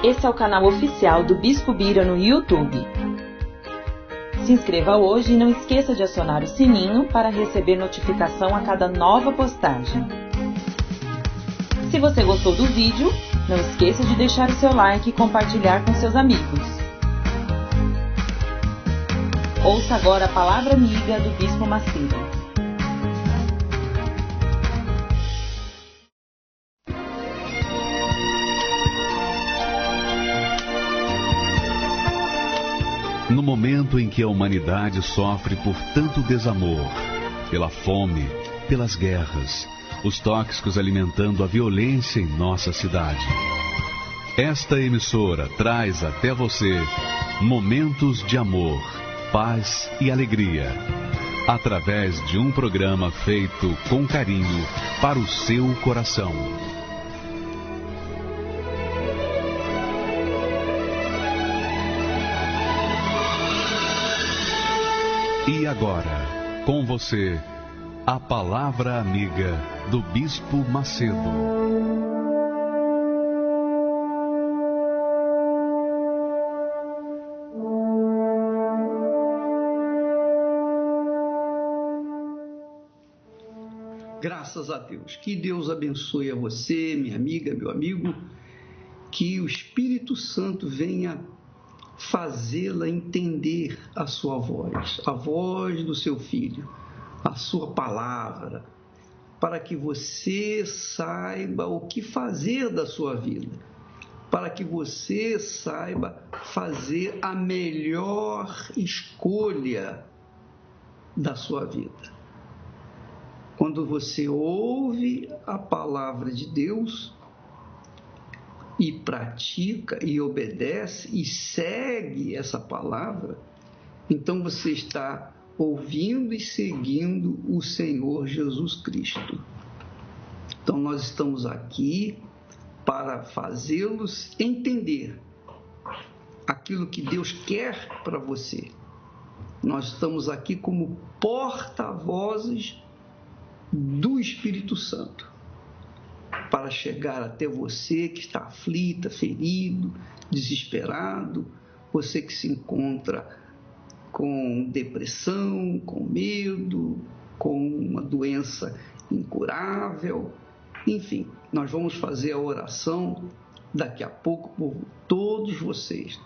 Esse é o canal oficial do Bispo Bira no YouTube. Se inscreva hoje e não esqueça de acionar o sininho para receber notificação a cada nova postagem. Se você gostou do vídeo, não esqueça de deixar o seu like e compartilhar com seus amigos. Ouça agora a palavra amiga do Bispo Macedo. No momento em que a humanidade sofre por tanto desamor, pela fome, pelas guerras, os tóxicos alimentando a violência em nossa cidade, esta emissora traz até você momentos de amor, paz e alegria, através de um programa feito com carinho para o seu coração. E agora, com você, a palavra amiga do Bispo Macedo. Graças a Deus. Que Deus abençoe a você, minha amiga, meu amigo. Que o Espírito Santo venha fazê-la entender a sua voz, a voz do seu filho, a sua palavra, para que você saiba o que fazer da sua vida, para que você saiba fazer a melhor escolha da sua vida. Quando você ouve a palavra de Deus e pratica e obedece e segue essa palavra, então você está ouvindo e seguindo o Senhor Jesus Cristo. Então nós estamos aqui para fazê-los entender aquilo que Deus quer para você. Nós estamos aqui como porta-vozes do Espírito Santo, para chegar até você que está aflita, ferido, desesperado, você que se encontra com depressão, com medo, com uma doença incurável. Enfim, nós vamos fazer a oração daqui a pouco por todos vocês,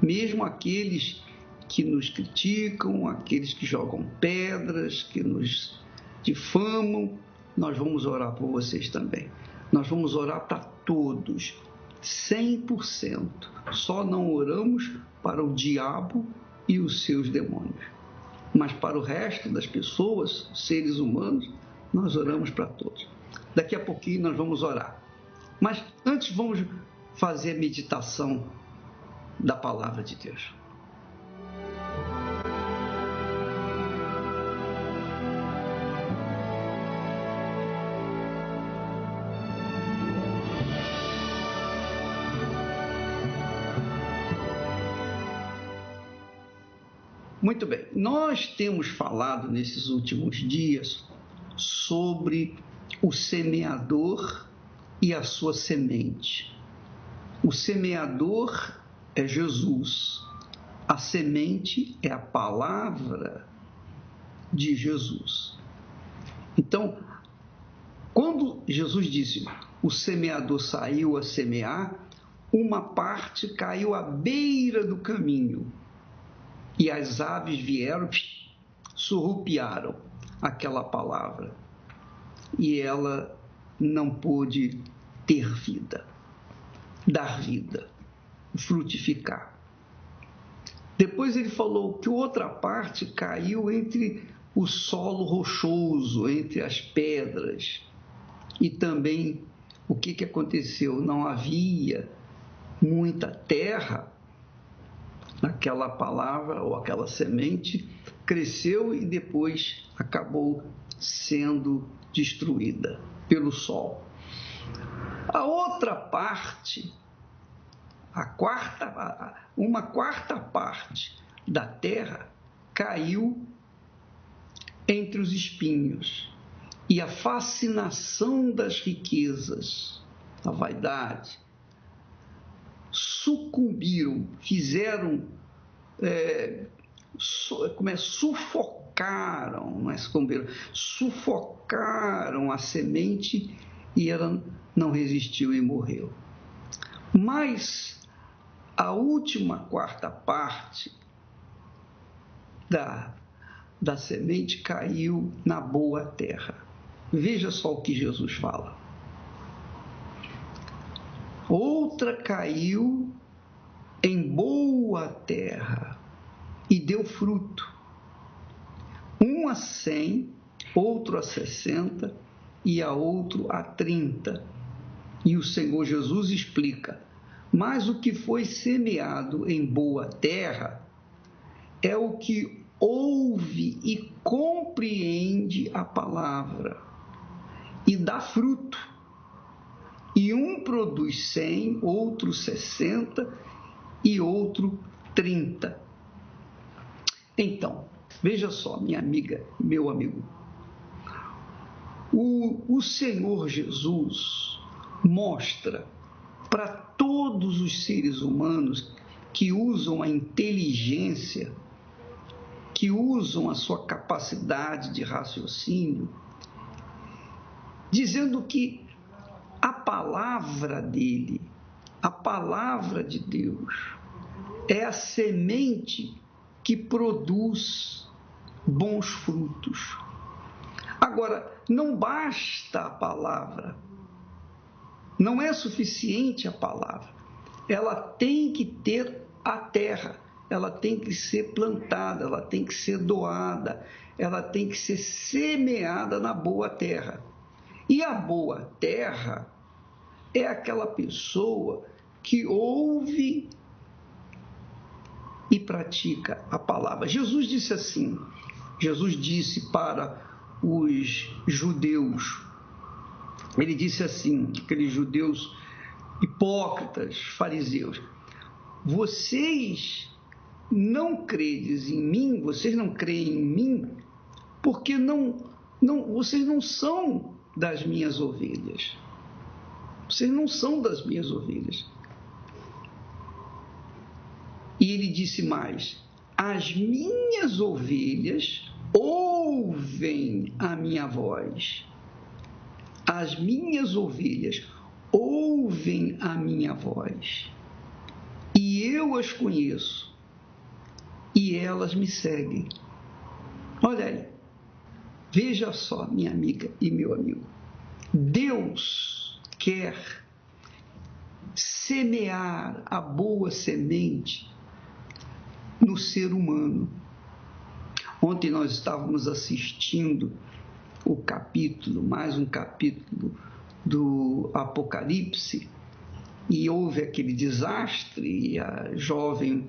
mesmo aqueles que nos criticam, aqueles que jogam pedras, que nos difamam. Nós vamos orar por vocês também. Nós vamos orar para todos, 100%. Só não oramos para o diabo e os seus demônios. Mas para o resto das pessoas, seres humanos, nós oramos para todos. Daqui a pouquinho nós vamos orar. Mas antes vamos fazer a meditação da palavra de Deus. Muito bem, nós temos falado nesses últimos dias sobre o semeador e a sua semente. O semeador é Jesus, a semente é a palavra de Jesus. Então, quando Jesus disse, o semeador saiu a semear, uma parte caiu à beira do caminho, e as aves vieram, surrupiaram aquela palavra, e ela não pôde ter vida, dar vida, frutificar. Depois ele falou que outra parte caiu entre o solo rochoso, entre as pedras, e também o que aconteceu? Não havia muita terra. Aquela palavra ou aquela semente cresceu e depois acabou sendo destruída pelo sol. A outra parte, uma quarta parte da terra caiu entre os espinhos, e a fascinação das riquezas, a vaidade, sucumbiram, sufocaram, não é sucumbiram, sufocaram a semente e ela não resistiu e morreu. Mas a última quarta parte da semente caiu na boa terra. Veja só o que Jesus fala. Outra caiu em boa terra e deu fruto. Um a 100, outro a 60 e a outro a 30. E o Senhor Jesus explica: mas o que foi semeado em boa terra é o que ouve e compreende a palavra e dá fruto. E um produz 100, outro 60 e outro 30. Então, veja só, minha amiga, meu amigo. O Senhor Jesus mostra para todos os seres humanos que usam a inteligência, que usam a sua capacidade de raciocínio, dizendo que a palavra dele, a palavra de Deus, é a semente que produz bons frutos. Agora, não basta a palavra, não é suficiente a palavra, ela tem que ter a terra, ela tem que ser plantada, ela tem que ser doada, ela tem que ser semeada na boa terra. E a boa terra é aquela pessoa que ouve e pratica a palavra. Jesus disse assim, Jesus disse para os judeus, ele disse assim, aqueles judeus hipócritas, fariseus: vocês não credes em mim, vocês não creem em mim, porque vocês não são das minhas ovelhas. Vocês não são das minhas ovelhas. E ele disse mais: as minhas ovelhas ouvem a minha voz. As minhas ovelhas ouvem a minha voz. E eu as conheço. E elas me seguem. Olha aí. Veja só, minha amiga e meu amigo. Deus quer semear a boa semente no ser humano. Ontem nós estávamos assistindo mais um capítulo do Apocalipse, e houve aquele desastre, e a jovem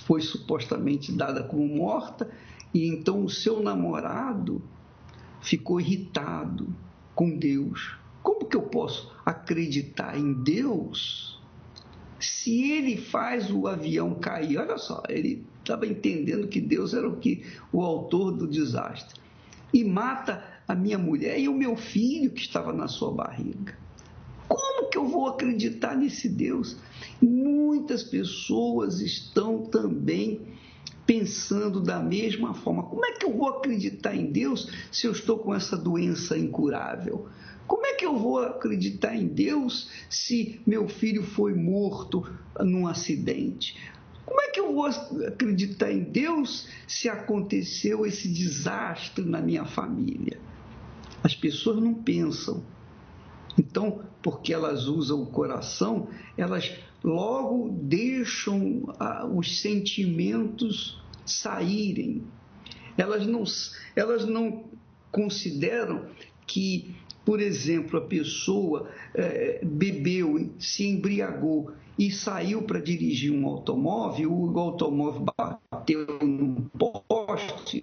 foi supostamente dada como morta, e então o seu namorado ficou irritado com Deus. Como que eu posso acreditar em Deus se ele faz o avião cair? Olha só, ele estava entendendo que Deus era o autor do desastre. E mata a minha mulher e o meu filho que estava na sua barriga. Como que eu vou acreditar nesse Deus? Muitas pessoas estão também pensando da mesma forma. Como é que eu vou acreditar em Deus se eu estou com essa doença incurável? Como é que eu vou acreditar em Deus se meu filho foi morto num acidente? Como é que eu vou acreditar em Deus se aconteceu esse desastre na minha família? As pessoas não pensam. Então, porque elas usam o coração, elas logo deixam os sentimentos saírem. Elas não consideram que, por exemplo, a pessoa bebeu, se embriagou e saiu para dirigir um automóvel, o automóvel bateu num poste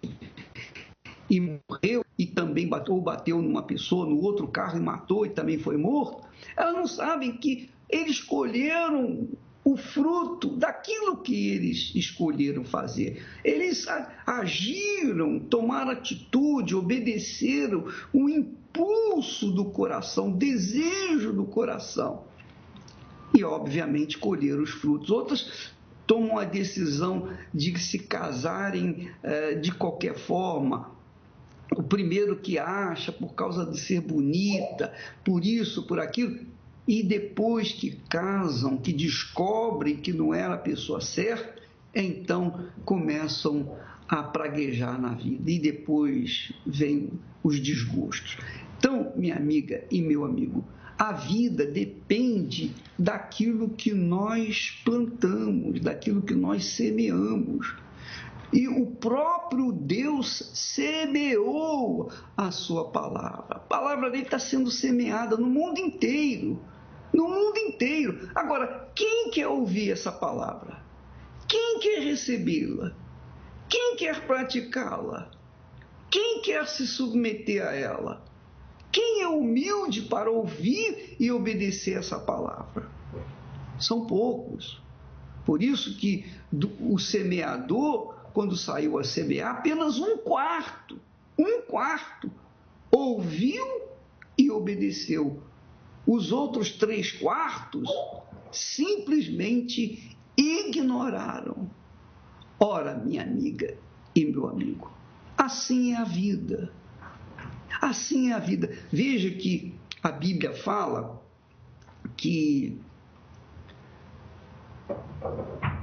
e morreu, e também bateu numa pessoa, no outro carro e matou e também foi morto. Elas não sabem que eles escolheram o fruto daquilo que eles escolheram fazer. Eles agiram, tomaram atitude, obedeceram o impulso do coração, o desejo do coração. e, obviamente, colher os frutos. Outras tomam a decisão de se casarem de qualquer forma. O primeiro que acha, por causa de ser bonita, por isso, por aquilo, e depois que casam, que descobrem que não era a pessoa certa, então começam a praguejar na vida e depois vêm os desgostos. Então, minha amiga e meu amigo, a vida depende daquilo que nós plantamos, daquilo que nós semeamos. E o próprio Deus semeou a sua palavra. A palavra dele está sendo semeada no mundo inteiro. No mundo inteiro. Agora, quem quer ouvir essa palavra? Quem quer recebê-la? Quem quer praticá-la? Quem quer se submeter a ela? Quem é humilde para ouvir e obedecer essa palavra? São poucos. Por isso que o semeador, quando saiu a semear, apenas um quarto ouviu e obedeceu. Os outros 3/4 simplesmente ignoraram. Ora, minha amiga e meu amigo, assim é a vida. Assim é a vida. Veja que a Bíblia fala que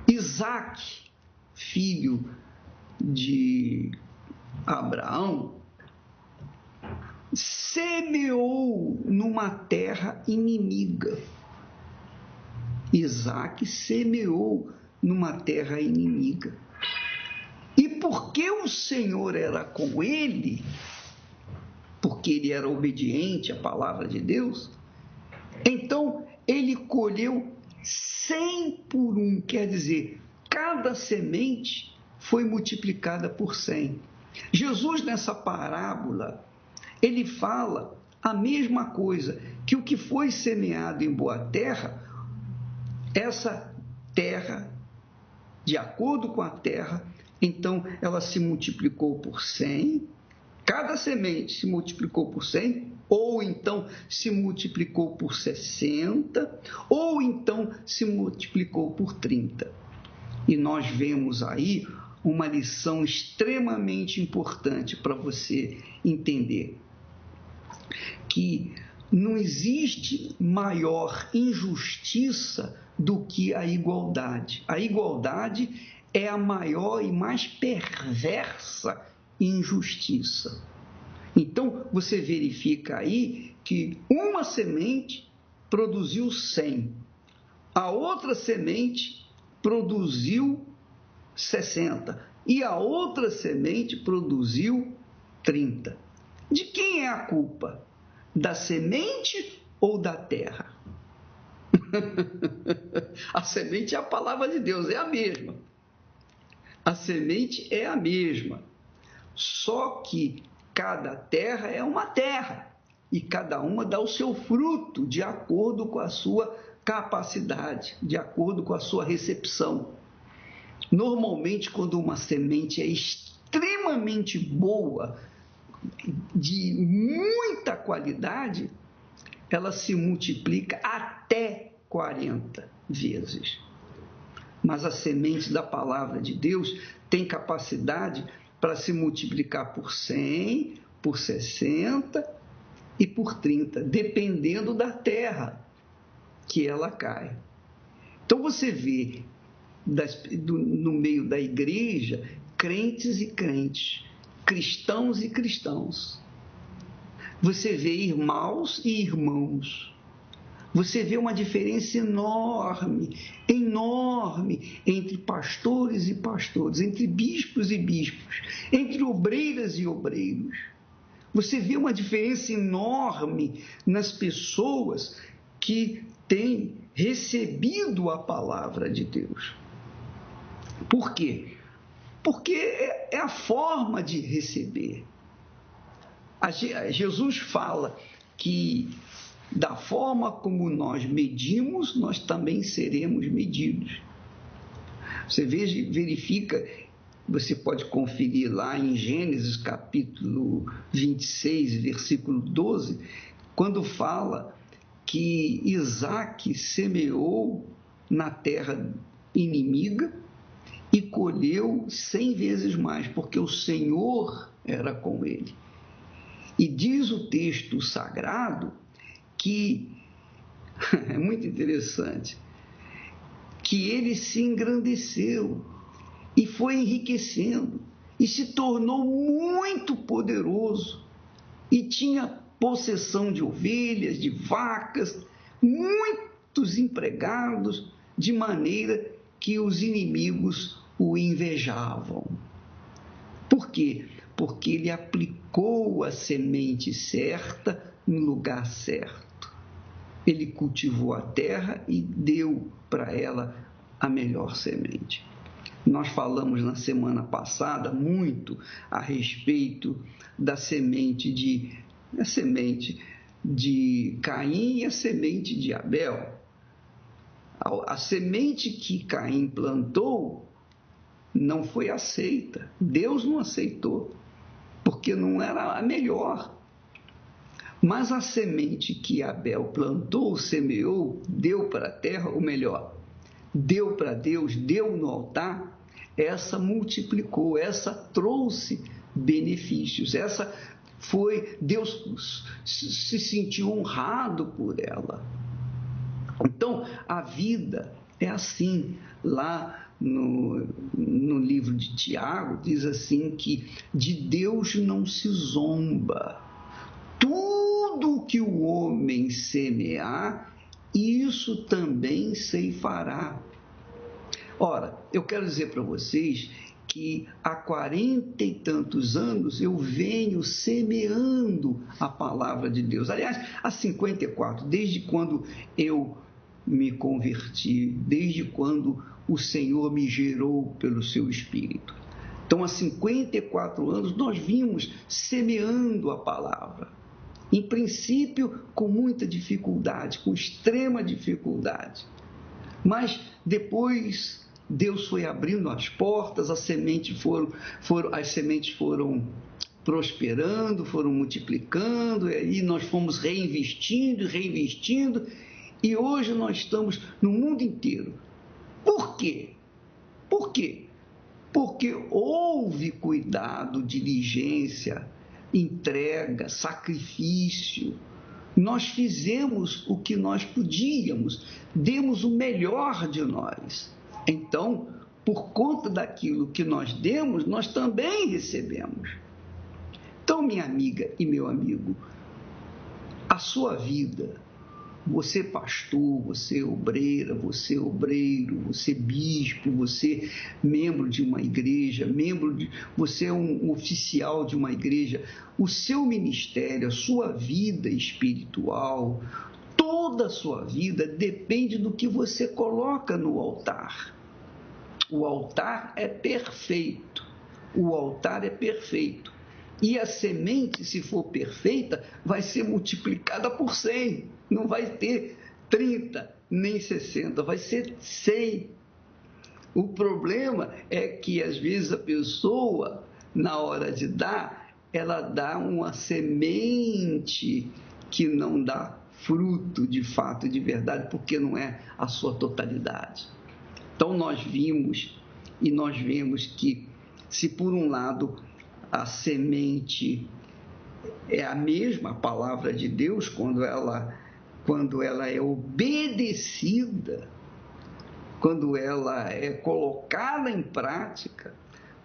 Isaac, filho de Abraão, semeou numa terra inimiga. Isaac semeou numa terra inimiga. E porque o Senhor era com ele, porque ele era obediente à palavra de Deus, então ele colheu 100 por 1, quer dizer, cada semente foi multiplicada por 100. Jesus, nessa parábola, ele fala a mesma coisa, que o que foi semeado em boa terra, essa terra, de acordo com a terra, então ela se multiplicou por 100, cada semente se multiplicou por 100, ou então se multiplicou por 60, ou então se multiplicou por 30. E nós vemos aí uma lição extremamente importante para você entender, que não existe maior injustiça do que a igualdade. A igualdade é a maior e mais perversa injustiça. Então, você verifica aí que uma semente produziu 100, a outra semente produziu 60 e a outra semente produziu 30. De quem é a culpa? Da semente ou da terra? A semente é a palavra de Deus, é a mesma. A semente é a mesma. Só que cada terra é uma terra e cada uma dá o seu fruto de acordo com a sua capacidade, de acordo com a sua recepção. Normalmente, quando uma semente é extremamente boa, de muita qualidade, ela se multiplica até 40 vezes. Mas a semente da palavra de Deus tem capacidade para se multiplicar por 100, por 60 e por 30, dependendo da terra que ela cai. Então você vê no meio da igreja crentes e crentes, cristãos e cristãos. Você vê irmãos e irmãos. Você vê uma diferença enorme entre pastores e pastores, entre bispos e bispos, entre obreiras e obreiros. Você vê uma diferença enorme nas pessoas que têm recebido a palavra de Deus. Por quê? Porque é a forma de receber. Jesus fala que da forma como nós medimos, nós também seremos medidos. Você verifica, você pode conferir lá em Gênesis capítulo 26, versículo 12, quando fala que Isaque semeou na terra inimiga e colheu 100 vezes mais, porque o Senhor era com ele. E diz o texto sagrado que, é muito interessante, que ele se engrandeceu e foi enriquecendo e se tornou muito poderoso e tinha possessão de ovelhas, de vacas, muitos empregados, de maneira que os inimigos o invejavam. Por quê? Porque ele aplicou a semente certa no lugar certo. Ele cultivou a terra e deu para ela a melhor semente. Nós falamos na semana passada muito a respeito da semente de Caim e a semente de Abel. A semente que Caim plantou não foi aceita. Deus não aceitou, porque não era a melhor. Mas a semente que Abel plantou, semeou, deu para a terra o melhor. Deu para Deus, deu no altar, essa multiplicou, essa trouxe benefícios, essa foi, Deus se sentiu honrado por ela. Então, a vida é assim. Lá no livro de Tiago, diz assim que de Deus não se zomba. Tudo que o homem semear, isso também ceifará. Ora, eu quero dizer para vocês que há 40 e tantos anos eu venho semeando a palavra de Deus. Aliás, há 54, desde quando eu me converti, desde quando o Senhor me gerou pelo seu Espírito. Então, há 54 anos nós vimos semeando a palavra. Em princípio, com muita dificuldade, com extrema dificuldade. Mas depois Deus foi abrindo as portas, as sementes foram prosperando, foram multiplicando, e aí nós fomos reinvestindo, e hoje nós estamos no mundo inteiro. Por quê? Por quê? Porque houve cuidado, diligência, entrega, sacrifício. Nós fizemos o que nós podíamos, demos o melhor de nós. Então, por conta daquilo que nós demos, nós também recebemos. Então, minha amiga e meu amigo, a sua vida, você pastor, você obreira, você obreiro, você bispo, você membro de uma igreja, você é um oficial de uma igreja, o seu ministério, a sua vida espiritual, toda a sua vida depende do que você coloca no altar. O altar é perfeito. O altar é perfeito. E a semente, se for perfeita, vai ser multiplicada por 100. Não vai ter 30 nem 60, vai ser 100. O problema é que, às vezes, a pessoa, na hora de dar, ela dá uma semente que não dá fruto de fato, de verdade, porque não é a sua totalidade. Então, nós vimos e nós vemos que, se por um lado a semente é a mesma palavra de Deus, quando ela é obedecida, quando ela é colocada em prática,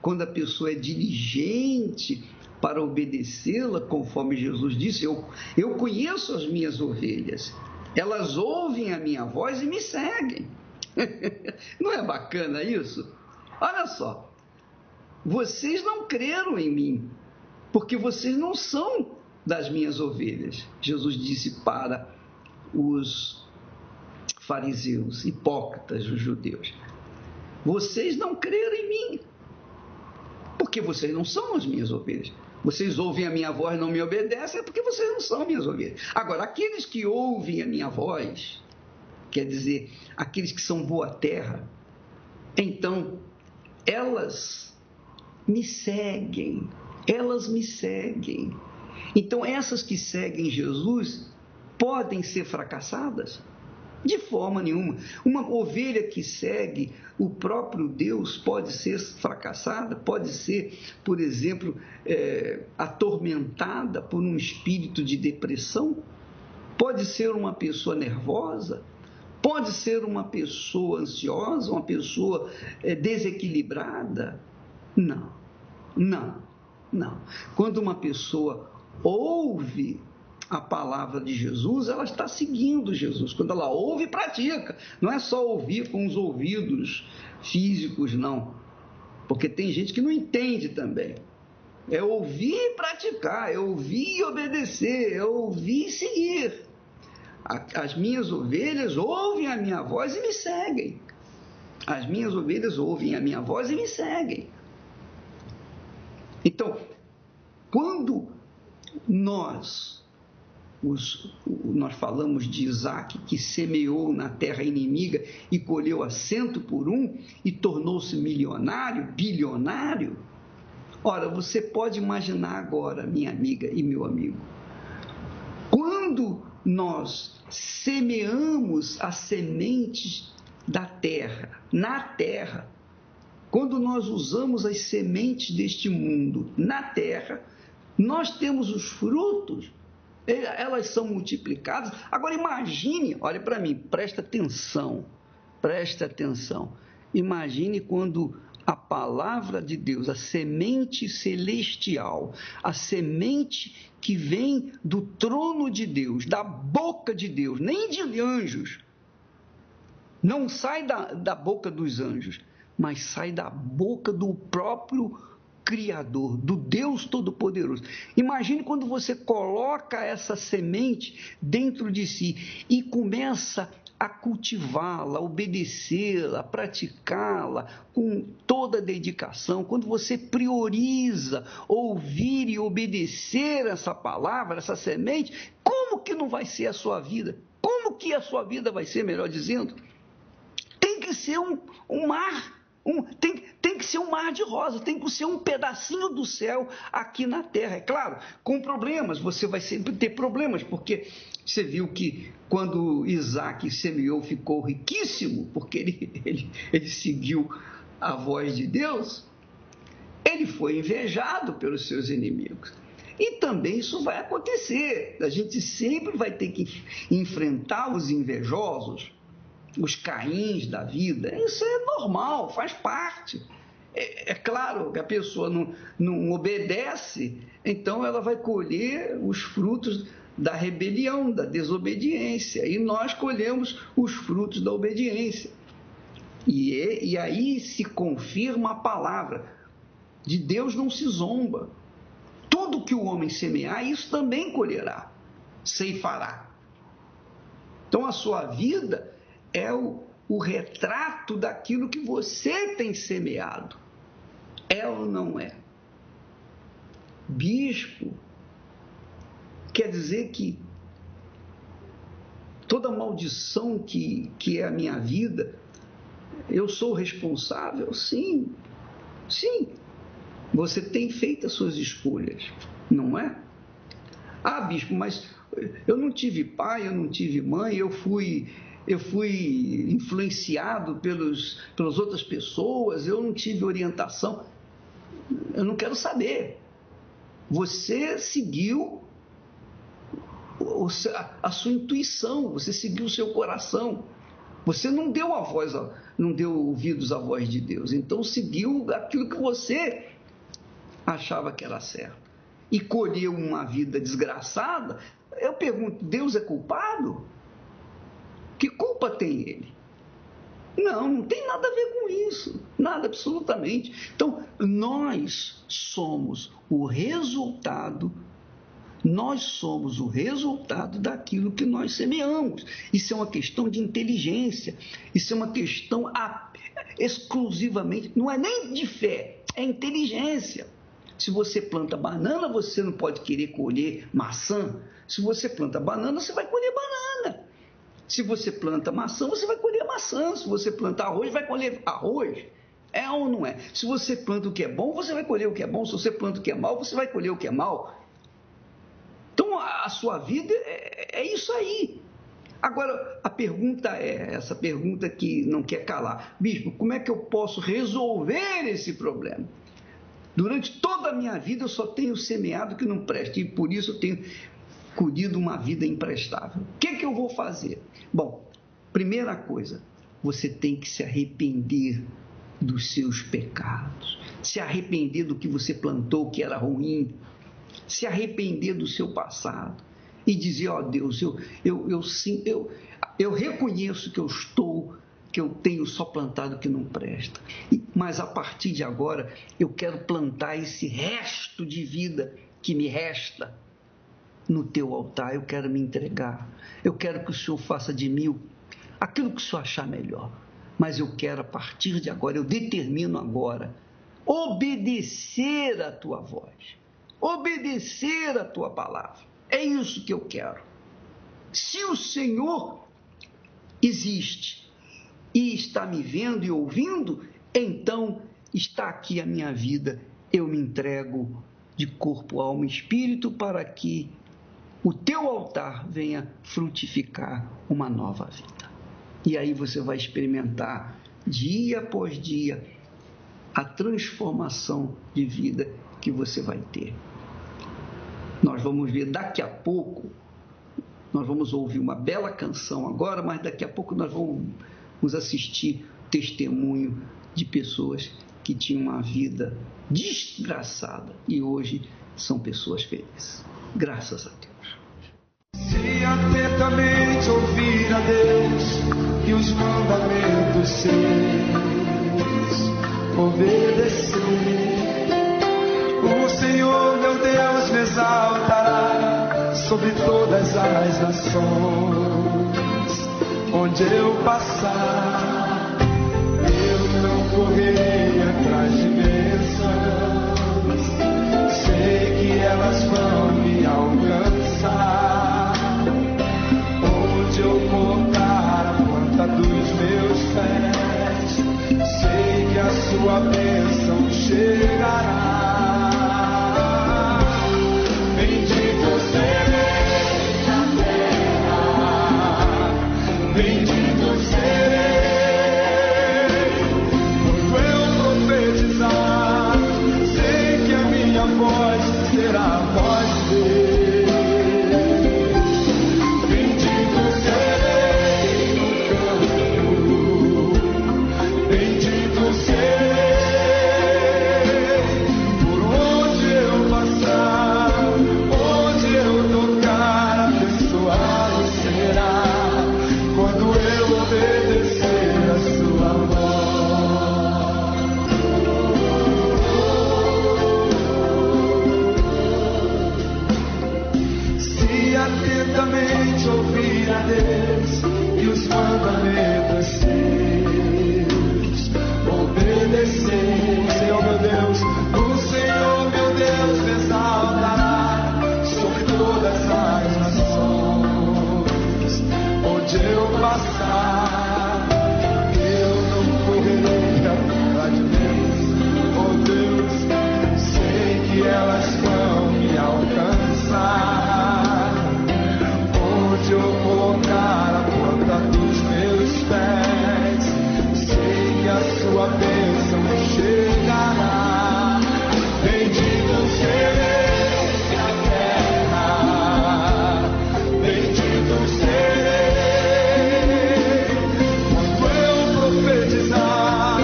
quando a pessoa é diligente para obedecê-la, conforme Jesus disse, eu conheço as minhas ovelhas, elas ouvem a minha voz e me seguem. Não é bacana isso? Olha só, vocês não creram em mim, porque vocês não são das minhas ovelhas. Jesus disse para os fariseus, hipócritas, os judeus: vocês não creram em mim, porque vocês não são as minhas ovelhas. Vocês ouvem a minha voz e não me obedecem, é porque vocês não são minhas ovelhas. Agora, aqueles que ouvem a minha voz, quer dizer, aqueles que são boa terra, então, elas me seguem. Então, essas que seguem Jesus podem ser fracassadas? De forma nenhuma. Uma ovelha que segue o próprio Deus pode ser fracassada, pode ser, por exemplo, atormentada por um espírito de depressão, pode ser uma pessoa nervosa, pode ser uma pessoa ansiosa, uma pessoa desequilibrada. Não. Quando uma pessoa ouve a palavra de Jesus, ela está seguindo Jesus. Quando ela ouve e pratica, não é só ouvir com os ouvidos físicos, não. Porque tem gente que não entende também. É ouvir e praticar, é ouvir e obedecer, é ouvir e seguir. As minhas ovelhas ouvem a minha voz e me seguem. As minhas ovelhas ouvem a minha voz e me seguem. Então, quando nós falamos de Isaac, que semeou na terra inimiga e colheu a 100 por 1 e tornou-se milionário, bilionário. Ora, você pode imaginar agora, minha amiga e meu amigo, quando nós semeamos as sementes da terra, na terra, quando nós usamos as sementes deste mundo na terra, nós temos os frutos, elas são multiplicadas. Agora imagine, olha para mim, presta atenção, imagine quando a palavra de Deus, a semente celestial, a semente que vem do trono de Deus, da boca de Deus, nem de anjos, não sai da boca dos anjos, mas sai da boca do próprio Criador, do Deus Todo-Poderoso. Imagine quando você coloca essa semente dentro de si e começa a cultivá-la, obedecê-la, praticá-la com toda a dedicação, quando você prioriza ouvir e obedecer essa palavra, essa semente, como que não vai ser a sua vida? Como que a sua vida vai ser, melhor dizendo? Tem que ser um mar. Tem que ser um mar de rosa, tem que ser um pedacinho do céu aqui na terra. É claro, com problemas, você vai sempre ter problemas, porque você viu que quando Isaac semeou ficou riquíssimo, porque ele seguiu a voz de Deus, ele foi invejado pelos seus inimigos. E também isso vai acontecer, a gente sempre vai ter que enfrentar os invejosos, os Caíns da vida. Isso é normal, faz parte. É claro que a pessoa não obedece, então ela vai colher os frutos da rebelião, da desobediência, e nós colhemos os frutos da obediência. E aí se confirma a palavra de Deus, não se zomba. Tudo que o homem semear, isso também colherá, ceifará. Então a sua vida é o retrato daquilo que você tem semeado. É ou não é? Bispo quer dizer que toda maldição que é a minha vida, eu sou responsável? Sim. Você tem feito as suas escolhas, não é? Ah, bispo, mas eu não tive pai, eu não tive mãe, eu fui influenciado pelas outras pessoas, eu não tive orientação. Eu não quero saber. Você seguiu a sua intuição, você seguiu o seu coração. Você não deu ouvidos à voz de Deus, então seguiu aquilo que você achava que era certo. E colheu uma vida desgraçada. Eu pergunto, Deus é culpado? Que culpa tem ele? Não tem nada a ver com isso, nada, absolutamente. Então, nós somos o resultado daquilo que nós semeamos. Isso é uma questão de inteligência, isso é uma questão exclusivamente, não é nem de fé, é inteligência. Se você planta banana, você não pode querer colher maçã. Se você planta banana, você vai colher banana. Se você planta maçã, você vai colher maçã. Se você planta arroz, vai colher arroz. É ou não é? Se você planta o que é bom, você vai colher o que é bom. Se você planta o que é mal, você vai colher o que é mal. Então, a sua vida é isso aí. Agora, a pergunta é essa pergunta que não quer calar. Bispo, como é que eu posso resolver esse problema? Durante toda a minha vida eu só tenho semeado que não presta e por isso eu tenho colhido uma vida imprestável. O que eu vou fazer? Bom, primeira coisa, você tem que se arrepender dos seus pecados, se arrepender do que você plantou que era ruim, se arrepender do seu passado e dizer, ó Deus, eu reconheço que eu tenho só plantado que não presta, mas a partir de agora eu quero plantar esse resto de vida que me resta no teu altar, eu quero me entregar, eu quero que o Senhor faça de mim aquilo que o Senhor achar melhor, mas eu quero a partir de agora, eu determino agora, obedecer a tua voz, obedecer a tua palavra, é isso que eu quero. Se o Senhor existe e está me vendo e ouvindo, então está aqui a minha vida, eu me entrego de corpo, alma e espírito para que o teu altar venha frutificar uma nova vida. E aí você vai experimentar, dia após dia, a transformação de vida que você vai ter. Nós vamos ver daqui a pouco, nós vamos ouvir uma bela canção agora, mas daqui a pouco nós vamos assistir testemunho de pessoas que tinham uma vida desgraçada e hoje são pessoas felizes. Graças a Deus. Se atentamente ouvir a Deus e os mandamentos seus, obedecer, o Senhor meu Deus me exaltará sobre todas as nações. Onde eu passar, eu não correrei atrás de bênçãos, sei que elas vão me alcançar. Onde eu colocar a planta dos meus pés, sei que a sua bênção chegará. Bendito serei na terra, bendito serei quando eu profetizar, sei que a minha voz será a voz de Deus. Bendito serei no campo, bendito serei por onde eu passar, onde eu tocar, abençoado será quando eu obedecer a sua voz. Se atentamente ouvir a Deus e os mandamentos seus, obedecer, Senhor meu Deus, o Senhor meu Deus me exaltará sobre todas as nações. Onde eu passar, eu não correrei atrás de Deus. Oh Deus, sei que elas vão me alcançar. Onde eu colocar a planta dos meus pés, sei que a sua bênção chegará. Bendito serei na terra, bendito serei quando eu profetizar,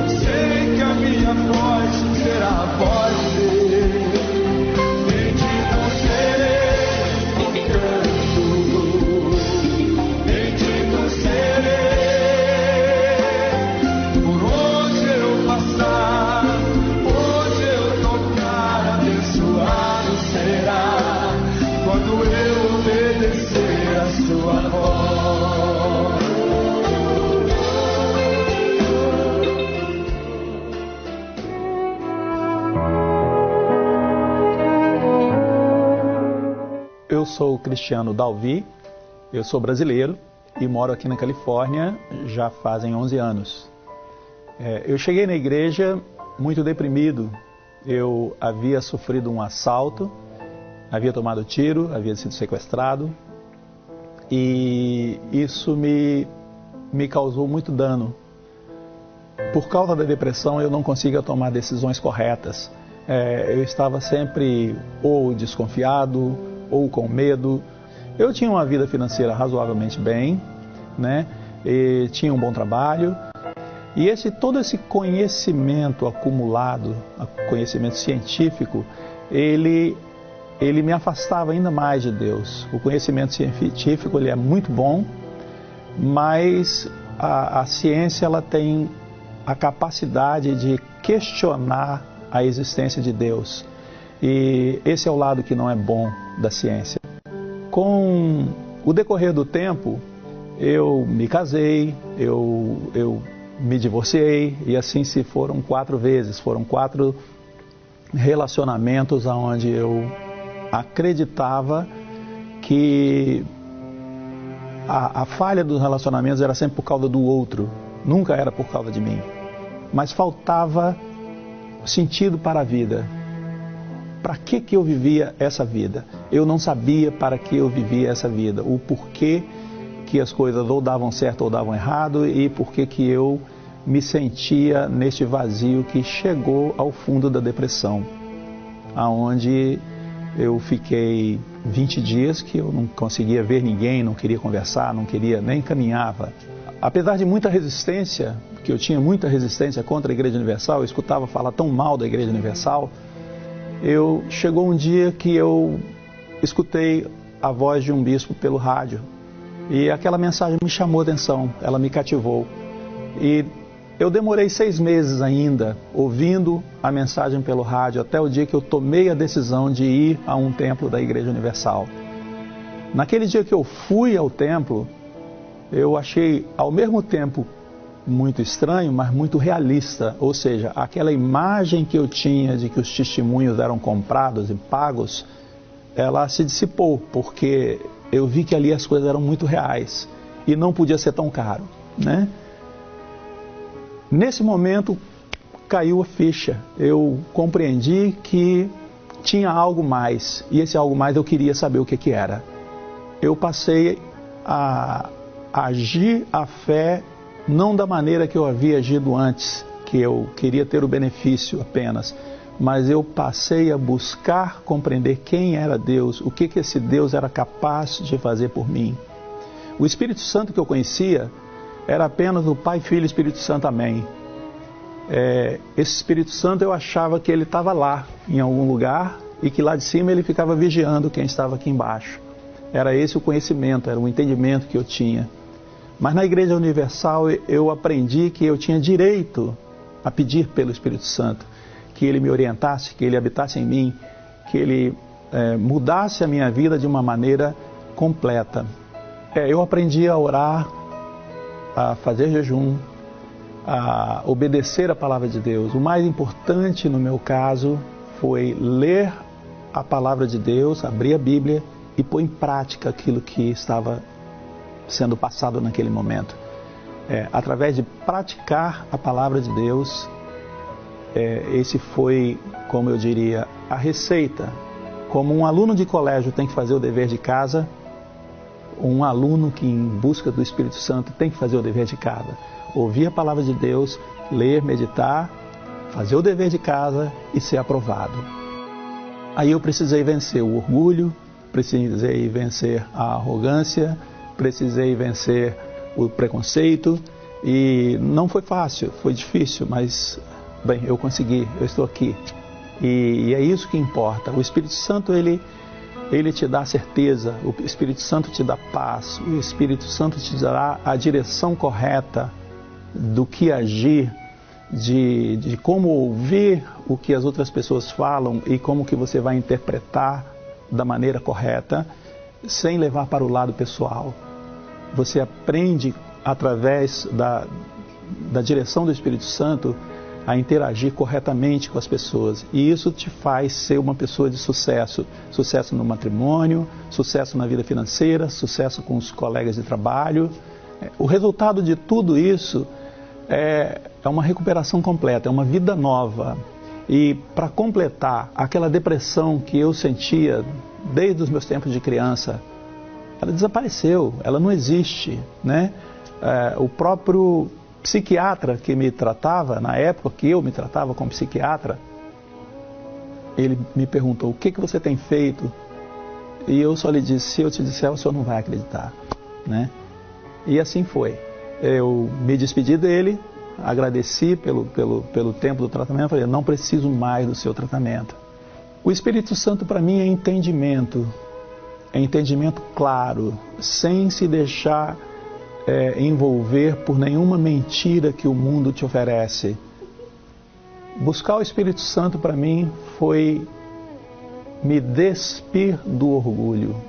sei que a minha voz será a voz de Deus. Bendito serei no canto, bendito serei por onde eu passar, onde eu tocar, abençoado será quando eu obedecer a sua voz. Eu sou o Cristiano Dalvi, eu sou brasileiro e moro aqui na Califórnia já fazem 11 anos. Eu cheguei na igreja muito deprimido, eu havia sofrido um assalto, havia tomado tiro, havia sido sequestrado, e isso me causou muito dano. Por causa da depressão, eu não conseguia tomar decisões corretas. Eu estava sempre ou desconfiado, ou com medo. Eu tinha uma vida financeira razoavelmente bem, né? E tinha um bom trabalho. E todo esse conhecimento acumulado, conhecimento científico, ele me afastava ainda mais de Deus. O conhecimento científico ele é muito bom, mas a ciência ela tem a capacidade de questionar a existência de Deus. E esse é o lado que não é bom da ciência. Com o decorrer do tempo, eu me casei, eu me divorciei, e assim se foram 4 vezes. Foram 4 relacionamentos onde eu acreditava que a falha dos relacionamentos era sempre por causa do outro, nunca era por causa de mim. Mas faltava sentido para a vida. Para que eu vivia essa vida? Eu não sabia para que eu vivia essa vida, o porquê que as coisas ou davam certo ou davam errado, e porquê que eu me sentia neste vazio que chegou ao fundo da depressão, aonde eu fiquei 20 dias que eu não conseguia ver ninguém, não queria conversar, não queria, nem caminhava. Apesar de muita resistência, que eu tinha muita resistência contra a Igreja Universal, eu escutava falar tão mal da Igreja Universal, chegou um dia que eu escutei a voz de um bispo pelo rádio, e aquela mensagem me chamou a atenção, ela me cativou. E eu demorei 6 meses ainda ouvindo a mensagem pelo rádio, até o dia que eu tomei a decisão de ir a um templo da Igreja Universal. Naquele dia que eu fui ao templo, eu achei ao mesmo tempo muito estranho, mas muito realista. Ou seja, aquela imagem que eu tinha de que os testemunhos eram comprados e pagos, ela se dissipou, porque eu vi que ali as coisas eram muito reais e não podia ser tão caro, né? Nesse momento caiu a ficha. Eu compreendi que tinha algo mais, e esse algo mais eu queria saber o que era. Eu passei a agir a fé não da maneira que eu havia agido antes, que eu queria ter o benefício apenas, mas eu passei a buscar compreender quem era Deus, o que esse Deus era capaz de fazer por mim. O Espírito Santo que eu conhecia era apenas o Pai, Filho e Espírito Santo, amém. Esse Espírito Santo eu achava que ele estava lá, em algum lugar, e que lá de cima ele ficava vigiando quem estava aqui embaixo. Era esse o conhecimento, era o entendimento que eu tinha. Mas na Igreja Universal eu aprendi que eu tinha direito a pedir pelo Espírito Santo, que ele me orientasse, que ele habitasse em mim, que ele mudasse a minha vida de uma maneira completa. Eu aprendi a orar, a fazer jejum, a obedecer a palavra de Deus. O mais importante no meu caso foi ler a palavra de Deus, abrir a Bíblia e pôr em prática aquilo que estava sendo passado naquele momento. Através de praticar a palavra de Deus, esse foi, como eu diria, a receita. Como um aluno de colégio tem que fazer o dever de casa, um aluno que em busca do Espírito Santo tem que fazer o dever de casa. Ouvir a palavra de Deus, ler, meditar, fazer o dever de casa e ser aprovado. Aí eu precisei vencer o orgulho, precisei vencer a arrogância, precisei vencer o preconceito, e não foi fácil, foi difícil, mas bem, eu consegui, eu estou aqui. E é isso que importa. O Espírito Santo, ele te dá certeza, o Espírito Santo te dá paz, o Espírito Santo te dará a direção correta do que agir, de como ouvir o que as outras pessoas falam e como que você vai interpretar da maneira correta, sem levar para o lado pessoal. Você aprende através da direção do Espírito Santo a interagir corretamente com as pessoas, e isso te faz ser uma pessoa de sucesso. Sucesso no matrimônio, sucesso na vida financeira, sucesso com os colegas de trabalho. O resultado de tudo isso é uma recuperação completa, é uma vida nova. E para completar aquela depressão que eu sentia desde os meus tempos de criança, ela desapareceu, ela não existe, né? O próprio psiquiatra que me tratava, na época que eu me tratava como psiquiatra, ele me perguntou: o que você tem feito? E eu só lhe disse: se eu te disser, o senhor não vai acreditar, né? E assim foi. Eu me despedi dele, agradeci pelo tempo do tratamento, falei: não preciso mais do seu tratamento. O Espírito Santo para mim é entendimento claro, sem se deixar envolver por nenhuma mentira que o mundo te oferece. Buscar o Espírito Santo para mim foi me despir do orgulho,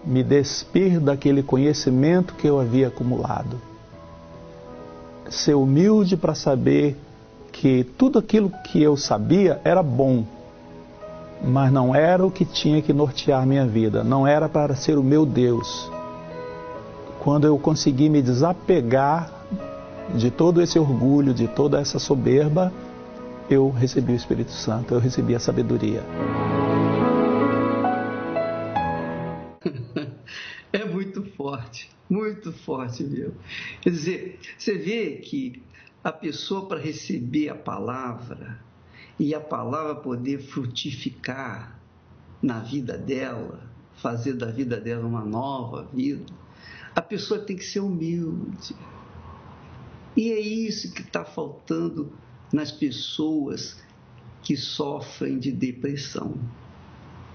me despir daquele conhecimento que eu havia acumulado. Ser humilde para saber que tudo aquilo que eu sabia era bom, mas não era o que tinha que nortear minha vida, não era para ser o meu Deus. Quando eu consegui me desapegar de todo esse orgulho, de toda essa soberba, eu recebi o Espírito Santo, eu recebi a sabedoria. É muito forte mesmo. Quer dizer, você vê que a pessoa, para receber a palavra e a palavra poder frutificar na vida dela, fazer da vida dela uma nova vida, a pessoa tem que ser humilde. E é isso que está faltando nas pessoas que sofrem de depressão.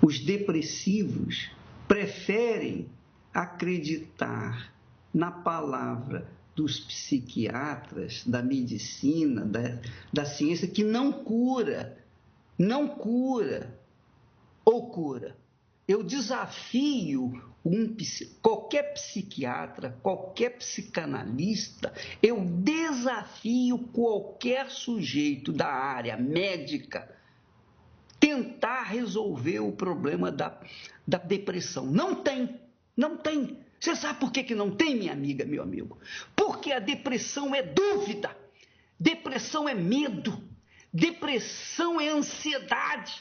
Os depressivos preferem acreditar na palavra dos psiquiatras, da medicina, da ciência, que não cura ou cura. Eu desafio qualquer psiquiatra, qualquer psicanalista, eu desafio qualquer sujeito da área médica tentar resolver o problema da depressão. Não tem. Você sabe por que não tem, minha amiga, meu amigo? Porque a depressão é dúvida, depressão é medo, depressão é ansiedade,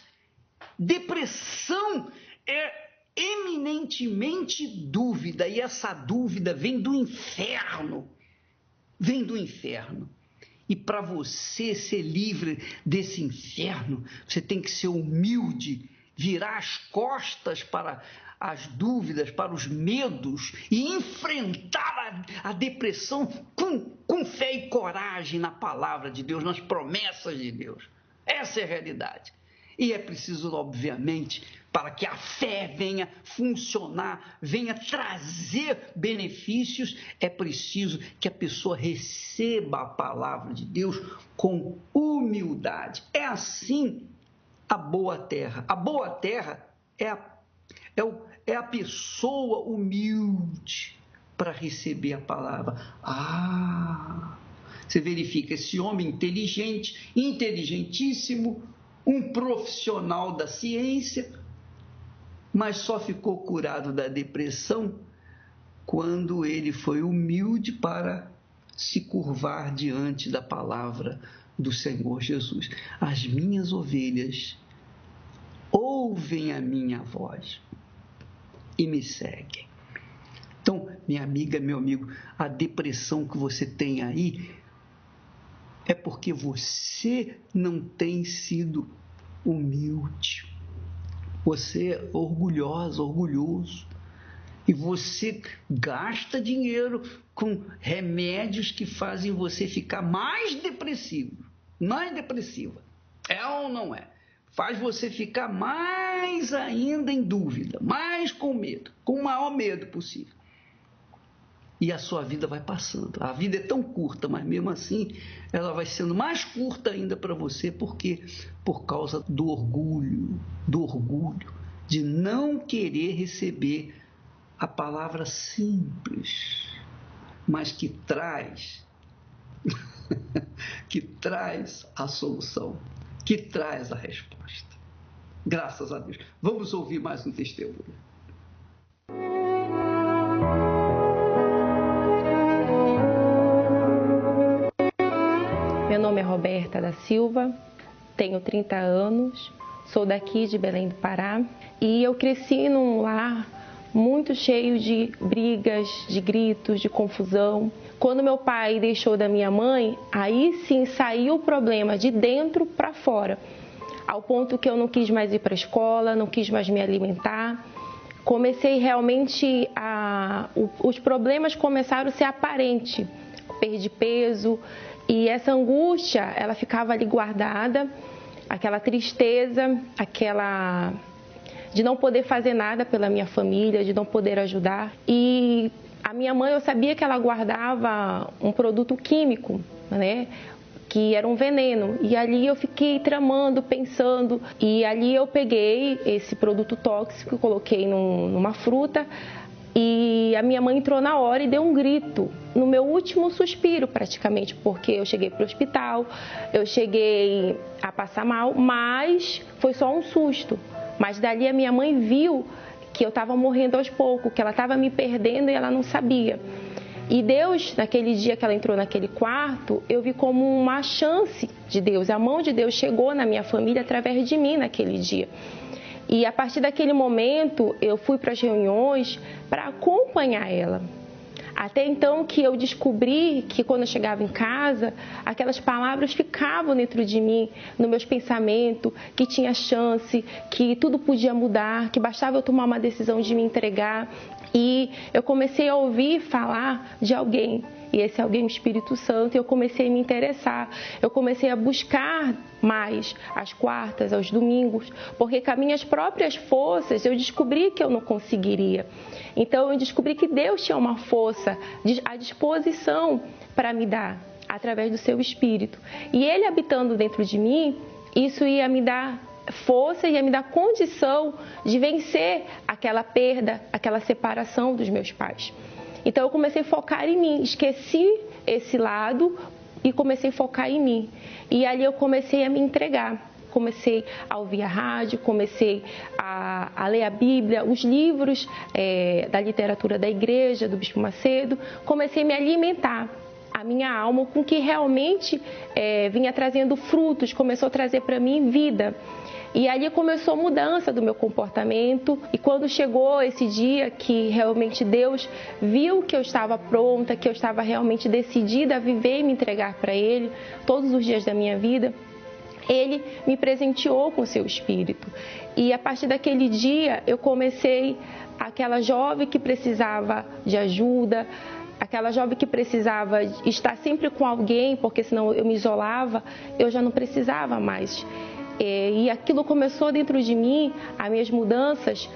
depressão é eminentemente dúvida, e essa dúvida vem do inferno. E para você ser livre desse inferno, você tem que ser humilde, virar as costas para as dúvidas, para os medos e enfrentar a depressão com fé e coragem na palavra de Deus, nas promessas de Deus. Essa é a realidade. E é preciso, obviamente, para que a fé venha funcionar, venha trazer benefícios, é preciso que a pessoa receba a palavra de Deus com humildade. É assim a boa terra. A boa terra é a pessoa humilde para receber a palavra. Você verifica esse homem inteligente, inteligentíssimo, um profissional da ciência, mas só ficou curado da depressão quando ele foi humilde para se curvar diante da palavra do Senhor Jesus. As minhas ovelhas ouvem a minha voz e me seguem. Então, minha amiga, meu amigo, a depressão que você tem aí é porque você não tem sido humilde. Você é orgulhosa, orgulhoso. E você gasta dinheiro com remédios que fazem você ficar mais depressiva. É ou não é? Faz você ficar mais ainda em dúvida, mais com medo, com o maior medo possível. E a sua vida vai passando. A vida é tão curta, mas mesmo assim ela vai sendo mais curta ainda para você, porque por causa do orgulho de não querer receber a palavra simples, mas que traz a solução, que traz a resposta. Graças a Deus. Vamos ouvir mais um testemunho. Meu nome é Roberta da Silva, tenho 30 anos, sou daqui de Belém do Pará e eu cresci num lar muito cheio de brigas, de gritos, de confusão. Quando meu pai deixou da minha mãe, aí sim saiu o problema de dentro para fora, ao ponto que eu não quis mais ir para a escola, não quis mais me alimentar. Comecei realmente os problemas começaram a ser aparentes, perdi peso e essa angústia, ela ficava ali guardada, aquela tristeza, aquela de não poder fazer nada pela minha família, de não poder ajudar. E a minha mãe, eu sabia que ela guardava um produto químico, né? Que era um veneno. E ali eu fiquei tramando, pensando. E ali eu peguei esse produto tóxico, coloquei numa fruta. E a minha mãe entrou na hora e deu um grito, no meu último suspiro praticamente, porque eu cheguei para o hospital, eu cheguei a passar mal, mas foi só um susto. Mas dali a minha mãe viu que eu estava morrendo aos poucos, que ela estava me perdendo e ela não sabia. E Deus, naquele dia que ela entrou naquele quarto, eu vi como uma chance de Deus. A mão de Deus chegou na minha família através de mim naquele dia. E a partir daquele momento, eu fui para as reuniões para acompanhar ela. Até então que eu descobri que quando eu chegava em casa, aquelas palavras ficavam dentro de mim, nos meus pensamentos, que tinha chance, que tudo podia mudar, que bastava eu tomar uma decisão de me entregar. E eu comecei a ouvir falar de alguém, e esse alguém é o Espírito Santo, e eu comecei a me interessar, eu comecei a buscar mais às quartas, aos domingos, porque com as minhas próprias forças eu descobri que eu não conseguiria. Então eu descobri que Deus tinha uma força à disposição para me dar, através do seu Espírito. E Ele habitando dentro de mim, isso ia me dar força, ia me dar condição de vencer aquela perda, aquela separação dos meus pais. Então eu comecei a focar em mim, esqueci esse lado e comecei a focar em mim. E ali eu comecei a me entregar. Comecei a ouvir a rádio, comecei a ler a Bíblia, os livros da literatura da igreja, do Bispo Macedo. Comecei a me alimentar a minha alma com que realmente vinha trazendo frutos, começou a trazer para mim vida. E ali começou a mudança do meu comportamento. E quando chegou esse dia que realmente Deus viu que eu estava pronta, que eu estava realmente decidida a viver e me entregar para Ele todos os dias da minha vida, Ele me presenteou com o seu Espírito. E a partir daquele dia eu comecei aquela jovem que precisava de ajuda, aquela jovem que precisava estar sempre com alguém, porque senão eu me isolava, eu já não precisava mais. E aquilo começou dentro de mim, as minhas mudanças,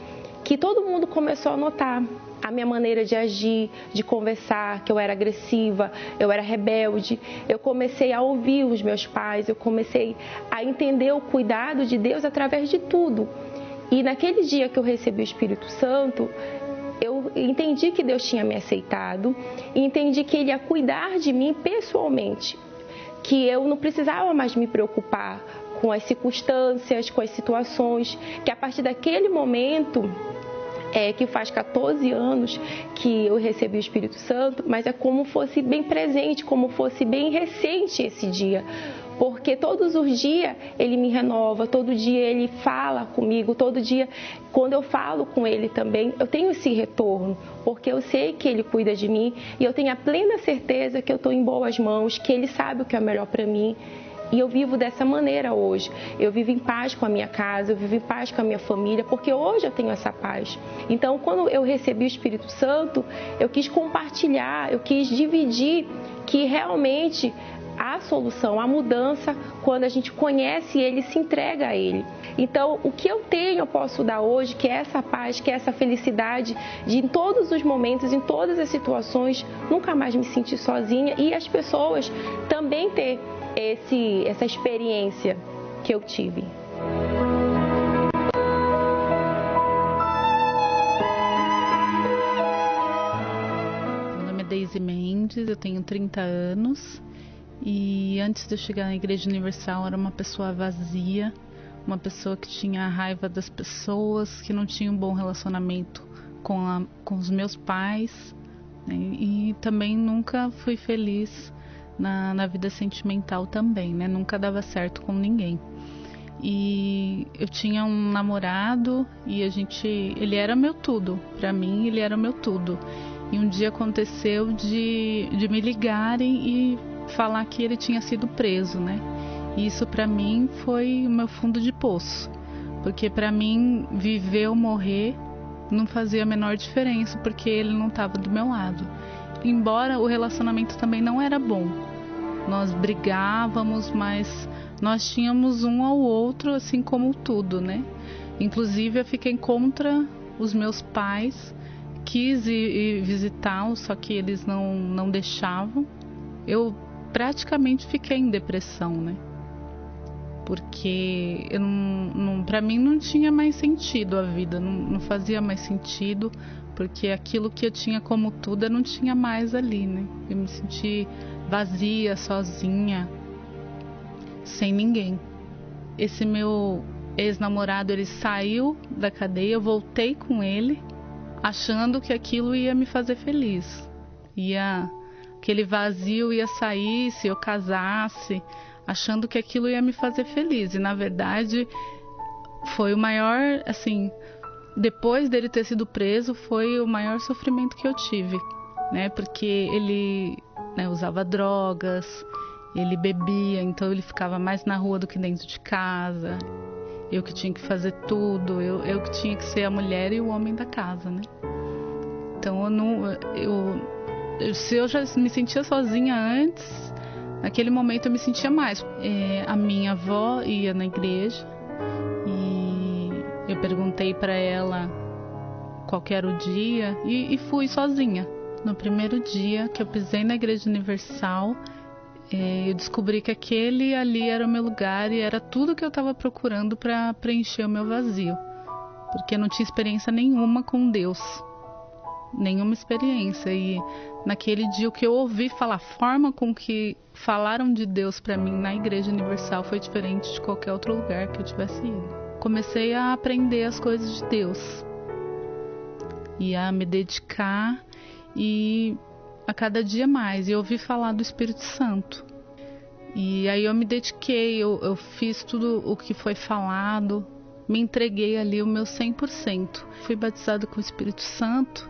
que todo mundo começou a notar. A minha maneira de agir, de conversar, que eu era agressiva, eu era rebelde. Eu comecei a ouvir os meus pais, eu comecei a entender o cuidado de Deus através de tudo. E naquele dia que eu recebi o Espírito Santo, eu entendi que Deus tinha me aceitado e entendi que Ele ia cuidar de mim pessoalmente, que eu não precisava mais me preocupar com as circunstâncias, com as situações, que a partir daquele momento, que faz 14 anos que eu recebi o Espírito Santo, mas é como fosse bem presente, como fosse bem recente esse dia. Porque todos os dias Ele me renova, todo dia Ele fala comigo, todo dia, quando eu falo com Ele também, eu tenho esse retorno, porque eu sei que Ele cuida de mim e eu tenho a plena certeza que eu estou em boas mãos, que Ele sabe o que é melhor para mim. E eu vivo dessa maneira hoje. Eu vivo em paz com a minha casa, eu vivo em paz com a minha família, porque hoje eu tenho essa paz. Então, quando eu recebi o Espírito Santo, eu quis compartilhar, eu quis dividir que realmente há solução, há mudança quando a gente conhece Ele e se entrega a Ele. Então, o que eu tenho, eu posso dar hoje, que é essa paz, que é essa felicidade de em todos os momentos, em todas as situações, nunca mais me sentir sozinha e as pessoas também ter essa experiência que eu tive. Meu nome é Deise Mendes, eu tenho 30 anos e antes de eu chegar na Igreja Universal eu era uma pessoa vazia, uma pessoa que tinha raiva das pessoas, que não tinha um bom relacionamento com os meus pais, né? E também nunca fui feliz na vida sentimental também, né? Nunca dava certo com ninguém. E eu tinha um namorado e ele era meu tudo. Pra mim, ele era meu tudo. E um dia aconteceu de me ligarem e falar que ele tinha sido preso, né? E isso pra mim foi o meu fundo de poço. Porque pra mim, viver ou morrer não fazia a menor diferença, porque ele não estava do meu lado. Embora o relacionamento também não era bom. Nós brigávamos, mas nós tínhamos um ao outro, assim como tudo, né? Inclusive eu fiquei contra os meus pais, quis ir visitá-los, só que eles não deixavam. Eu praticamente fiquei em depressão, né? Porque para mim não tinha mais sentido a vida, não fazia mais sentido, porque aquilo que eu tinha como tudo eu não tinha mais ali, né? Eu me senti vazia, sozinha, sem ninguém. Esse meu ex-namorado, ele saiu da cadeia, eu voltei com ele, achando que aquilo ia me fazer feliz. Aquele vazio ia sair se eu casasse, achando que aquilo ia me fazer feliz. E na verdade foi o maior, assim, depois dele ter sido preso, foi o maior sofrimento que eu tive, né? Porque ele, né, usava drogas, ele bebia, então ele ficava mais na rua do que dentro de casa. Eu que tinha que fazer tudo, eu que tinha que ser a mulher e o homem da casa, né? Então se eu já me sentia sozinha antes, naquele momento eu me sentia mais. A minha avó ia na igreja e eu perguntei para ela qual era o dia e fui sozinha. No primeiro dia que eu pisei na Igreja Universal, eu descobri que aquele ali era o meu lugar e era tudo que eu estava procurando para preencher o meu vazio. Porque eu não tinha experiência nenhuma com Deus. Nenhuma experiência. E naquele dia o que eu ouvi falar, a forma com que falaram de Deus para mim na Igreja Universal foi diferente de qualquer outro lugar que eu tivesse ido. Comecei a aprender as coisas de Deus e a me dedicar e a cada dia mais. E ouvi falar do Espírito Santo. E aí eu me dediquei, eu fiz tudo o que foi falado, me entreguei ali o meu 100%. Fui batizada com o Espírito Santo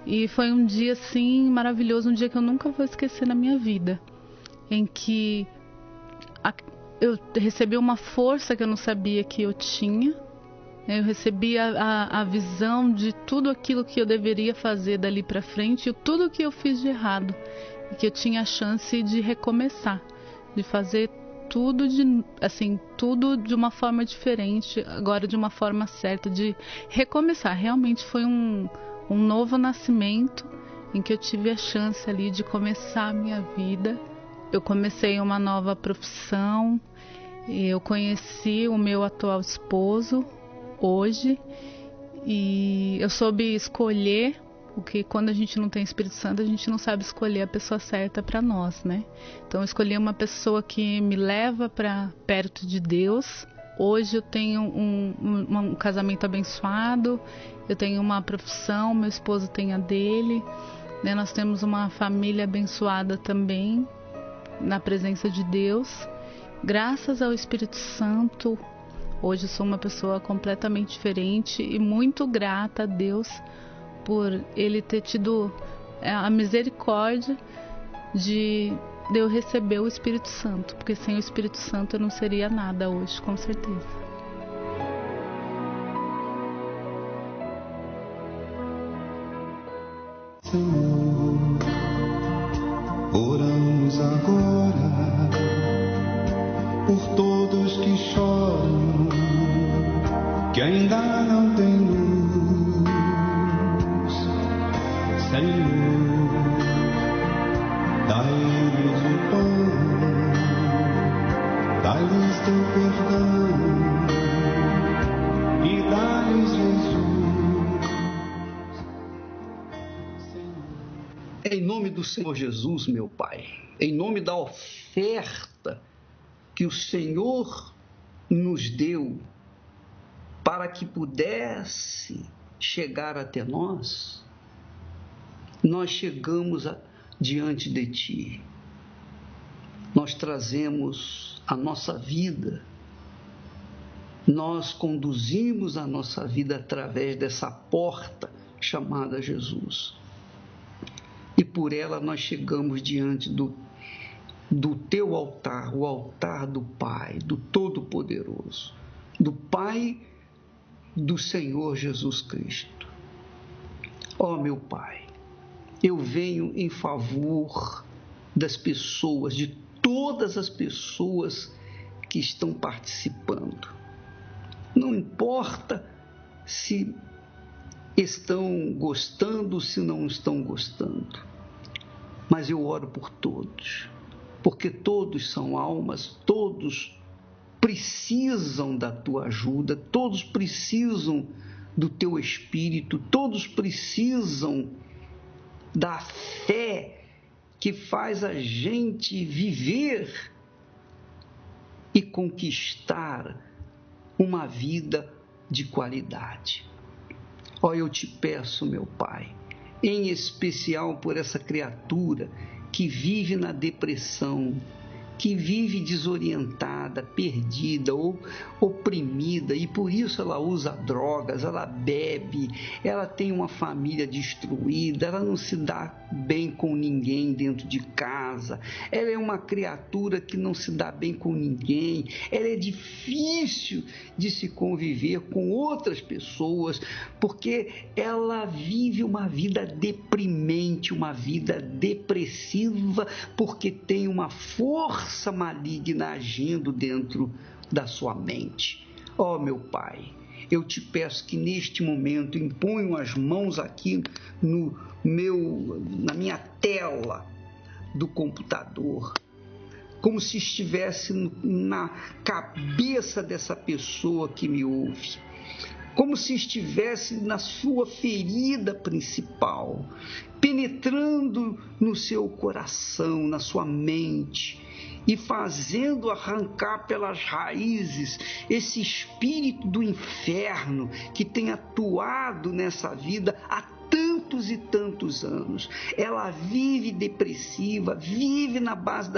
e foi um dia assim maravilhoso, um dia que eu nunca vou esquecer na minha vida, em que eu recebi uma força que eu não sabia que eu tinha. Eu recebi a visão de tudo aquilo que eu deveria fazer dali para frente e tudo que eu fiz de errado. E que eu tinha a chance de recomeçar, de fazer tudo de uma forma diferente, agora de uma forma certa, de recomeçar. Realmente foi um novo nascimento em que eu tive a chance ali de começar a minha vida. Eu comecei uma nova profissão, eu conheci o meu atual esposo hoje e eu soube escolher, porque quando a gente não tem Espírito Santo a gente não sabe escolher a pessoa certa para nós, né? Então eu escolhi uma pessoa que me leva para perto de Deus. Hoje eu tenho um casamento abençoado, eu tenho uma profissão, meu esposo tem a dele, né? Nós temos uma família abençoada também na presença de Deus. Graças ao Espírito Santo, hoje eu sou uma pessoa completamente diferente e muito grata a Deus por Ele ter tido a misericórdia de eu receber o Espírito Santo, porque sem o Espírito Santo eu não seria nada hoje, com certeza. Senhor, oramos agora por todos que choram, que ainda não têm luz. Senhor, dá-lhes o pão, dá-lhes teu perdão e dá-lhes Jesus. Em nome do Senhor Jesus, meu Pai, em nome da oferta que o Senhor nos deu para que pudesse chegar até nós, nós chegamos diante de Ti. Nós trazemos a nossa vida nós conduzimos a nossa vida através dessa porta chamada Jesus. E por ela nós chegamos diante do teu altar, o altar do Pai, do Todo-Poderoso, do Pai do Senhor Jesus Cristo. Ó meu Pai, eu venho em favor das pessoas, de todas as pessoas que estão participando. Não importa se estão gostando, se não estão gostando, mas eu oro por todos, porque todos são almas, todos precisam da tua ajuda, todos precisam do teu Espírito, todos precisam da fé que faz a gente viver e conquistar uma vida de qualidade. Ó, eu te peço, meu Pai, em especial por essa criatura que vive na depressão, que vive desorientada, perdida ou oprimida, e por isso ela usa drogas, ela bebe, ela tem uma família destruída, ela não se dá bem com ninguém dentro de casa, ela é uma criatura que não se dá bem com ninguém, ela é difícil de se conviver com outras pessoas, porque ela vive uma vida deprimente, uma vida depressiva, porque tem uma força maligna agindo dentro da sua mente. Ó, meu Pai, eu te peço que neste momento imponham as mãos aqui na minha tela do computador, como se estivesse na cabeça dessa pessoa que me ouve, como se estivesse na sua ferida principal, penetrando no seu coração, na sua mente, e fazendo arrancar pelas raízes esse espírito do inferno que tem atuado nessa vida há tantos e tantos anos. Ela vive depressiva, vive na base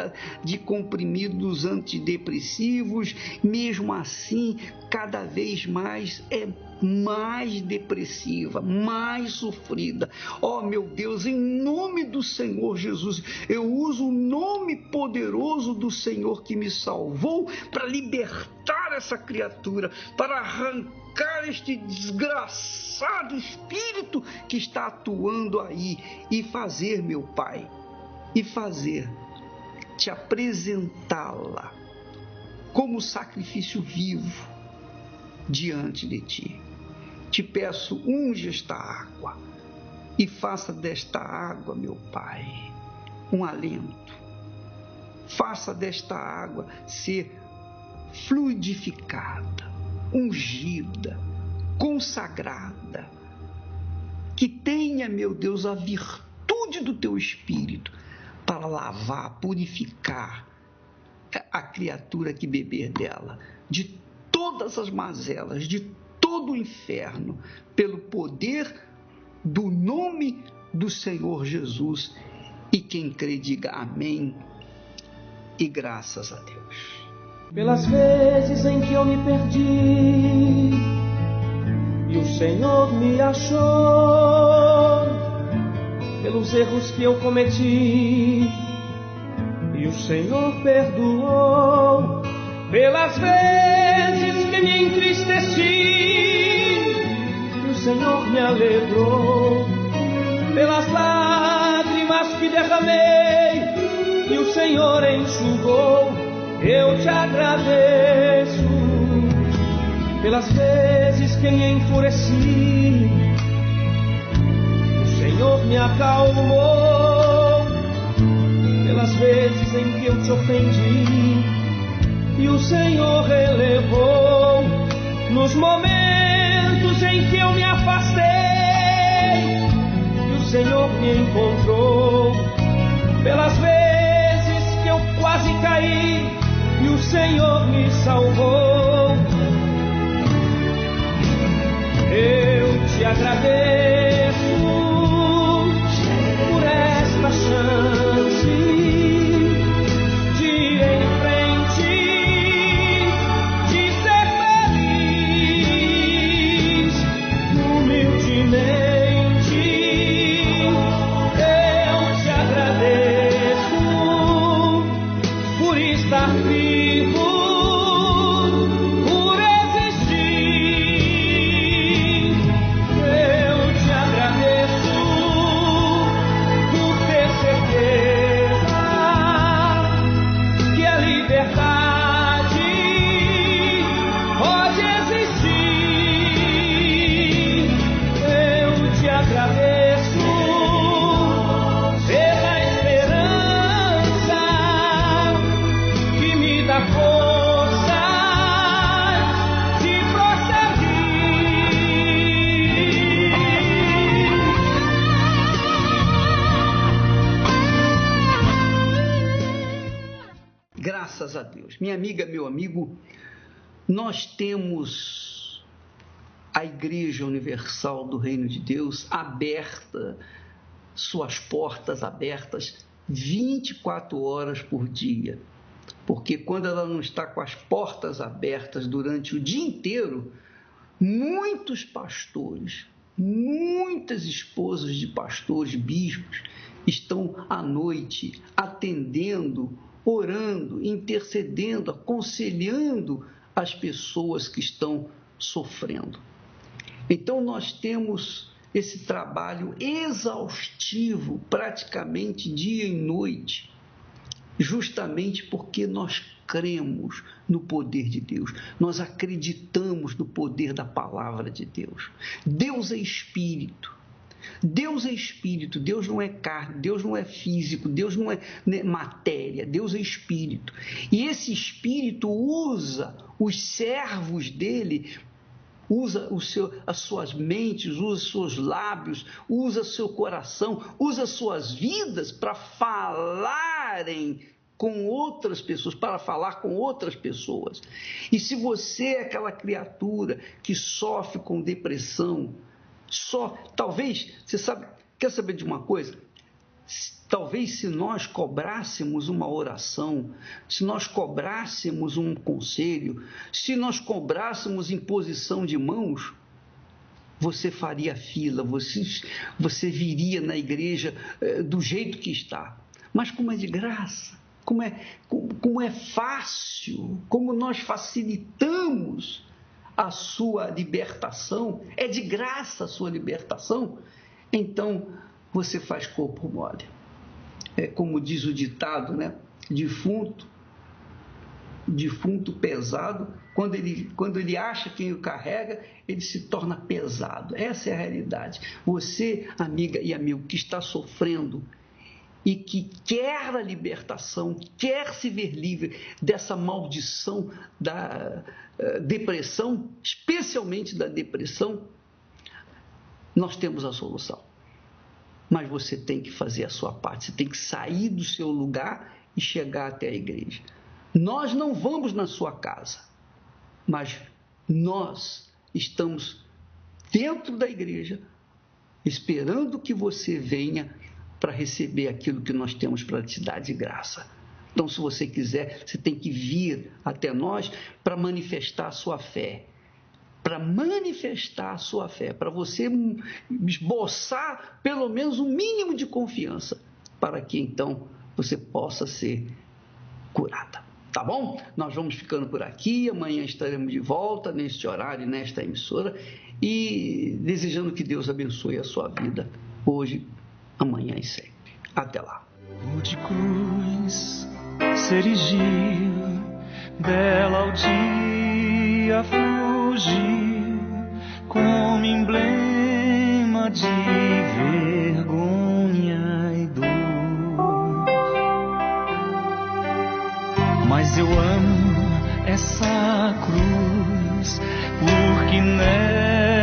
de comprimidos antidepressivos, mesmo assim, cada vez mais é mais depressiva, mais sofrida. Ó, meu Deus, em nome do Senhor Jesus, eu uso o nome poderoso do Senhor que me salvou para libertar essa criatura, para arrancar este desgraçado espírito que está atuando aí e fazer, meu Pai, te apresentá-la como sacrifício vivo diante de ti. Te peço, unge esta água e faça desta água, meu Pai, um alento. Faça desta água ser fluidificada, ungida, consagrada. Que tenha, meu Deus, a virtude do teu Espírito para lavar, purificar a criatura que beber dela, de todas as mazelas, de todo o inferno, pelo poder do nome do Senhor Jesus. E quem crê, diga amém e graças a Deus. Pelas vezes em que eu me perdi e o Senhor me achou, pelos erros que eu cometi e o Senhor perdoou, pelas vezes que me entristeci e o Senhor me alegrou, pelas lágrimas que derramei e o Senhor enxugou, eu te agradeço. Pelas vezes que me enfureci, o Senhor me acalmou, pelas vezes em que eu te ofendi e o Senhor relevou, nos momentos em que eu me afastei e o Senhor me encontrou, pelas vezes que eu quase caí e o Senhor me salvou. Eu te agradeço por esta chance de ir em frente, de ser feliz. Graças a Deus. Minha amiga, meu amigo, nós temos a Igreja Universal do Reino de Deus aberta, suas portas abertas 24 horas por dia. Porque quando ela não está com as portas abertas durante o dia inteiro, muitos pastores, muitas esposas de pastores, bispos, estão à noite atendendo, orando, intercedendo, aconselhando as pessoas que estão sofrendo. Então nós temos esse trabalho exaustivo, praticamente dia e noite, justamente porque nós cremos no poder de Deus, nós acreditamos no poder da palavra de Deus. Deus é Espírito, Deus é Espírito, Deus não é carne, Deus não é físico, Deus não é matéria, Deus é Espírito. E esse Espírito usa os servos dele, usa as suas mentes, usa os seus lábios, usa seu coração, usa suas vidas para falarem com outras pessoas, para falar com outras pessoas. E se você é aquela criatura que sofre com depressão, talvez, quer saber de uma coisa? Talvez se nós cobrássemos uma oração, se nós cobrássemos um conselho, se nós cobrássemos imposição de mãos, você faria fila, você viria na igreja do jeito que está. Mas como é de graça, como é fácil, como nós facilitamos a sua libertação, é de graça a sua libertação, então você faz corpo mole. É como diz o ditado, né? Defunto pesado, quando ele acha quem o carrega, ele se torna pesado. Essa é a realidade. Você, amiga e amigo, que está sofrendo e que quer a libertação, quer se ver livre dessa maldição da depressão, especialmente da depressão, nós temos a solução. Mas você tem que fazer a sua parte, você tem que sair do seu lugar e chegar até a igreja. Nós não vamos na sua casa, mas nós estamos dentro da igreja, esperando que você venha para receber aquilo que nós temos para te dar de graça. Então, se você quiser, você tem que vir até nós para manifestar a sua fé. Para manifestar a sua fé, para você esboçar pelo menos um mínimo de confiança, para que então você possa ser curada. Tá bom? Nós vamos ficando por aqui, amanhã estaremos de volta neste horário, nesta emissora, e desejando que Deus abençoe a sua vida, hoje, amanhã e sempre. Até lá. O de cruz se erigiu, dela ao dia fugir, como emblema de vergonha e dor. Mas eu amo essa cruz, porque nela